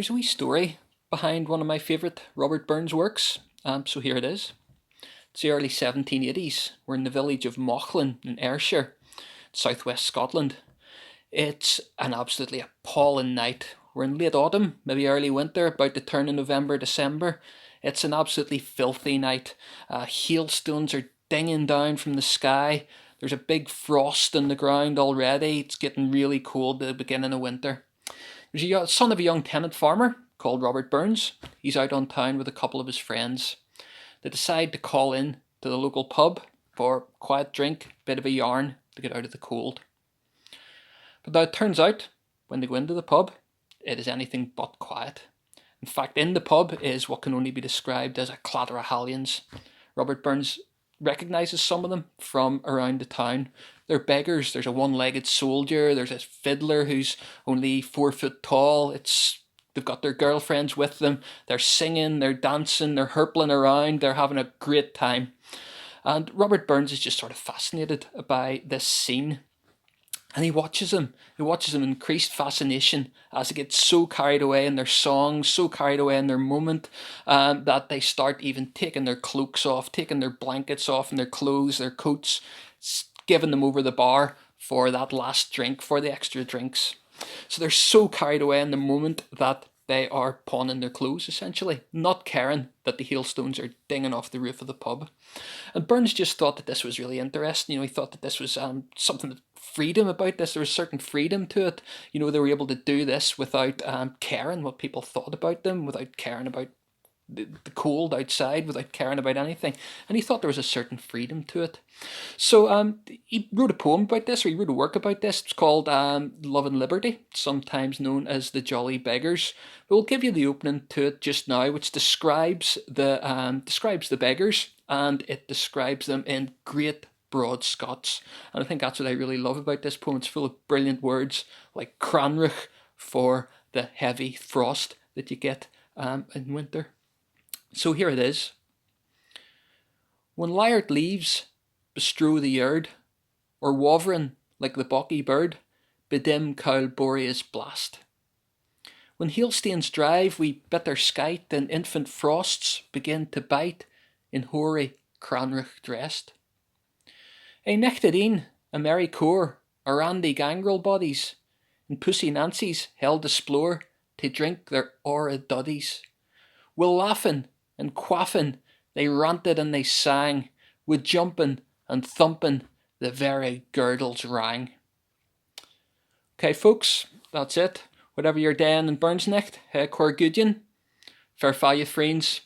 There's a wee story behind one of my favourite Robert Burns works. So here it is. It's the early 1780s. We're in the village of Mauchline in Ayrshire, southwest Scotland. It's an absolutely appalling night. We're in late autumn, maybe early winter, about to turn in November, December. It's an absolutely filthy night. Hailstones are dinging down from the sky. There's a big frost in the ground already. It's getting really cold at the beginning of winter. There's a son of a young tenant farmer called Robert Burns. He's out on town with a couple of his friends. They decide to call in to the local pub for a quiet drink, bit of a yarn to get out of the cold. But now it turns out, when they go into the pub, it is anything but quiet. In fact, in the pub is what can only be described as a clatter of hallions. Robert Burns recognises some of them from around the town. They're beggars. There's a one-legged soldier. There's a fiddler who's only 4 foot tall. They've got their girlfriends with them. They're singing, they're dancing, they're hurpling around. They're having a great time. And Robert Burns is just sort of fascinated by this scene. And he watches them. He watches them increased fascination as they get so carried away in their songs, so carried away in their moment, that they start even taking their cloaks off, taking their blankets off and their clothes, their coats, giving them over the bar for that last drink, for the extra drinks. So they're so carried away in the moment that they are pawning their clothes, essentially, not caring that the hailstones are dinging off the roof of the pub. And Burns just thought that this was really interesting. He thought that this was something that freedom about this. There was certain freedom to it. They were able to do this without caring what people thought about them, without caring about the cold outside, without caring about anything. And he thought there was a certain freedom to it. So he wrote a poem about this, or he wrote a work about this. It's called Love and Liberty, sometimes known as the Jolly Beggars. But we'll give you the opening to it just now, which describes the beggars, and it describes them in great broad Scots. And I think that's what I really love about this poem. It's full of brilliant words like cranrach for the heavy frost that you get in winter. So here it is. When lyart leaves bestrew the yard, or wavering like the bocky bird, bedim cowl boreas blast. When hailstains drive we bitter skite, and infant frosts begin to bite in hoary cranrach dressed. A nechtadine, a merry core, a randy gangrel bodies, and pussy Nancy's held to splore to drink their aura duddies. Will laughing and quaffing they ranted and they sang, with jumping and thumping the very girdles rang. Okay, folks, that's it. Whatever you're doing in Burnsnecht, Corgudian, fair fa you friends.